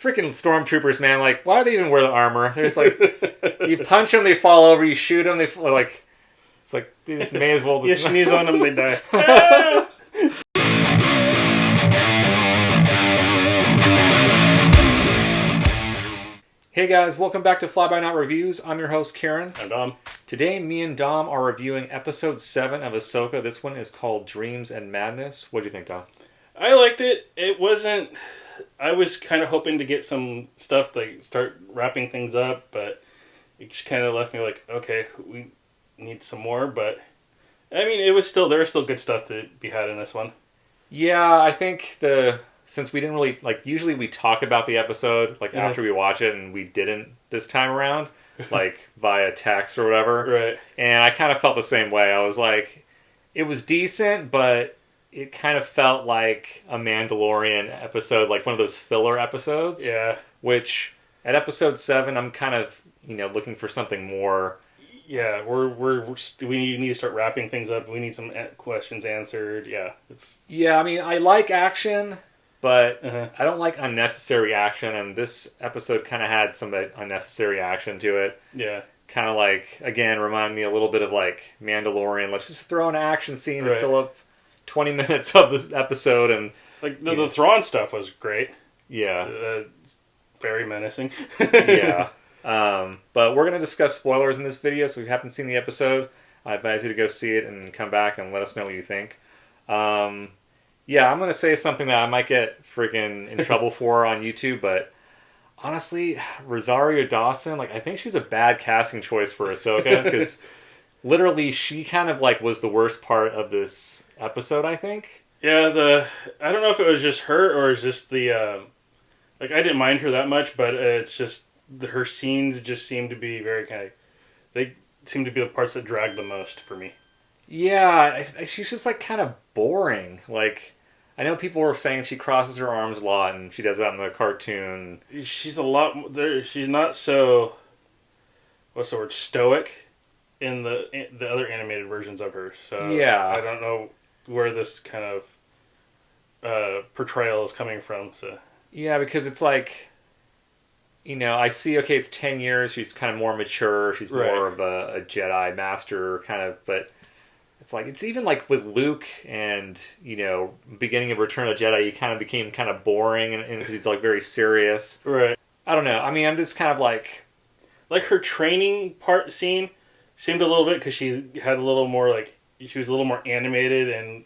freaking stormtroopers, man. Like, why do they even wear the armor? They're just like, you punch them, they fall over. You shoot them, they like. It's like they just may as well. You sneeze on them, they die. Hey guys, welcome back to Fly By Night Reviews. I'm your host, Kiren. And Dom. Today, me and Dom are reviewing episode 7 of Ahsoka. This one is called Dreams and Madness. What do you think, Dom? I liked it. It wasn't... I was kind of hoping to get some stuff to start wrapping things up, but it just kind of left me like, okay, we need some more, but... I mean, there was still good stuff to be had in this one. Yeah, I think since we didn't really, usually we talk about the episode, after we watch it, and we didn't this time around, via text or whatever. Right. And I kind of felt the same way. I was like, it was decent, but it kind of felt like a Mandalorian episode, like one of those filler episodes. Yeah. Which, at episode 7, I'm kind of, looking for something more. Yeah, we need to start wrapping things up. We need some questions answered. Yeah. Yeah, I mean, I like action, but I don't like unnecessary action, and this episode kind of had some unnecessary action to it. Yeah. Kind of again, remind me a little bit of Mandalorian. Let's just throw an action scene to fill up 20 minutes of this episode. And the Thrawn stuff was great. Yeah. Very menacing. Yeah. But we're going to discuss spoilers in this video, so if you haven't seen the episode, I advise you to go see it and come back and let us know what you think. Yeah, I'm going to say something that I might get freaking in trouble for on YouTube, but honestly, Rosario Dawson, I think she's a bad casting choice for Ahsoka, because literally she kind of was the worst part of this episode, I think. Yeah, I don't know if it was just her or just the, I didn't mind her that much, but it's just her scenes just seem to be very they seem to be the parts that drag the most for me. Yeah, she's just kind of boring. I know people were saying she crosses her arms a lot, and she does that in the cartoon. She's she's not so, what's the word, stoic in the other animated versions of her. So yeah, I don't know where this kind of portrayal is coming from. So yeah, because it's I see, okay, it's 10 years, she's kind of more mature, she's more of a Jedi master kind of, but it's even with Luke and, beginning of Return of the Jedi, he kind of became kind of boring and he's very serious. Right. I don't know. I mean, I'm just kind of her training part scene seemed a little bit, because she had a little more, she was a little more animated and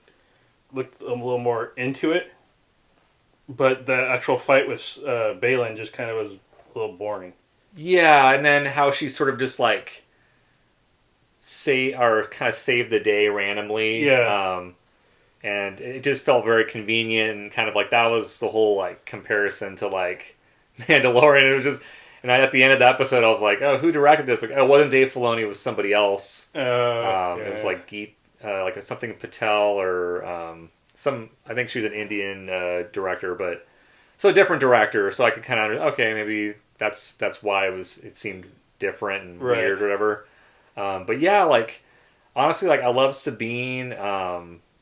looked a little more into it. But the actual fight with Baylan just kind of was a little boring. Yeah, and then how she sort of just saved the day randomly. Yeah. And it just felt very convenient, and kind of that was the whole comparison to Mandalorian. It was just, and at the end of the episode, I was like, oh, who directed this? It wasn't Dave Filoni, it was somebody else. Yeah. It was Geet, something Patel or I think she was an Indian director, but so a different director. So I could kind of, okay, maybe that's why it seemed different and weird or whatever. But yeah, honestly, I love Sabine.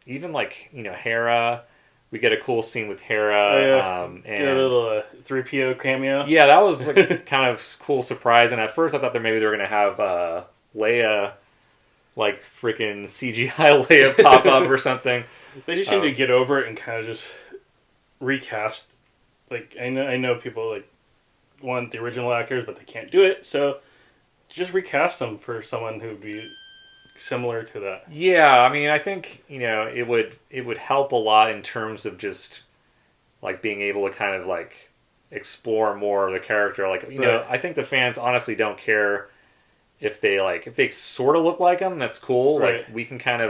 Even Hera. We get a cool scene with Hera. Oh, yeah. And get a little 3PO cameo. Yeah, that was kind of cool surprise. And at first, I thought that maybe they were gonna have Leia, freaking CGI Leia pop up or something. They just seem to get over it and kind of just recast. I know people want the original actors, but they can't do it, so just recast them for someone who would be similar to that. Yeah, I mean, I think it would help a lot in terms of just being able to kind of explore more of the character. I think the fans honestly don't care if they sort of look like them. That's cool. Right. We can kind of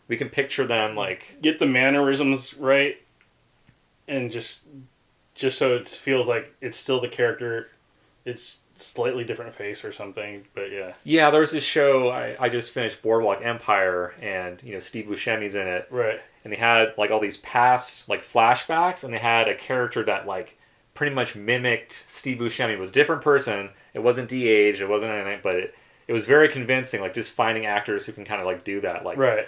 we can picture them get the mannerisms right, and just so it feels like it's still the character. It's slightly different face or something, but yeah. Yeah, there was this show, I just finished, Boardwalk Empire, and, Steve Buscemi's in it. Right. And they had, all these past, flashbacks, and they had a character that, pretty much mimicked Steve Buscemi. It was a different person. It wasn't de-aged, it wasn't anything, but it was very convincing, just finding actors who can kind of, do that, right.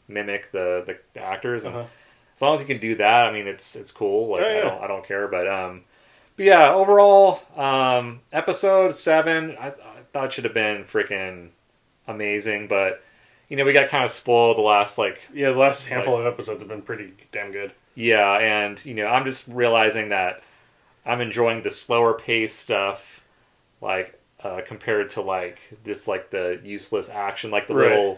Mimic the actors. And as long as you can do that, I mean, it's cool. I don't care, but But yeah, overall, episode 7, I thought should have been freaking amazing, but we got kind of spoiled the last Yeah, the last handful of episodes have been pretty damn good. yeah, and I'm just realizing that I'm enjoying the slower pace stuff, compared to the useless action, like the little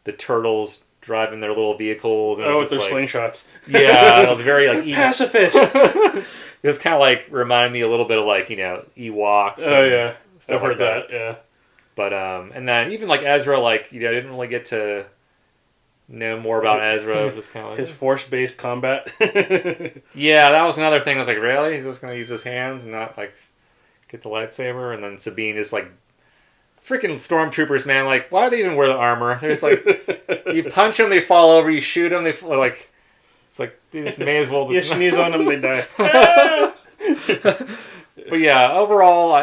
the turtles driving their little vehicles. And with their slingshots. Yeah, it was very pacifist. It was kind of reminded me a little bit of Ewoks. Oh yeah, stuff I've heard that. Yeah. But and then even Ezra, I didn't really get to know more about Ezra. It was just kind of his force-based combat. Yeah, that was another thing. I was like, really? He's just gonna use his hands and not get the lightsaber? And then Sabine is freaking stormtroopers, man. Why do they even wear the armor? They're just you punch them, they fall over. You shoot them, they it's they just may as well. You sneeze on them, they die. But yeah, overall,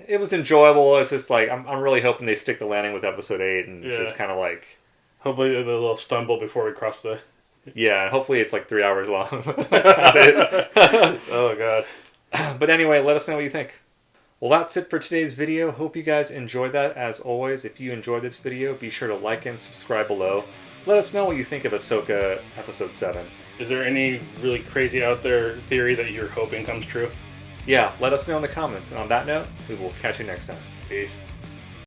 it was enjoyable. It's just I'm really hoping they stick the landing with episode 8 and just kind of hopefully the little stumble before we cross the. Yeah, hopefully it's 3 hours long. Oh god. But anyway, let us know what you think. Well, that's it for today's video. Hope you guys enjoyed that. As always, if you enjoyed this video, be sure to like and subscribe below. Let us know what you think of Ahsoka Episode 7. Is there any really crazy out there theory that you're hoping comes true? Yeah, let us know in the comments. And on that note, we will catch you next time. Peace.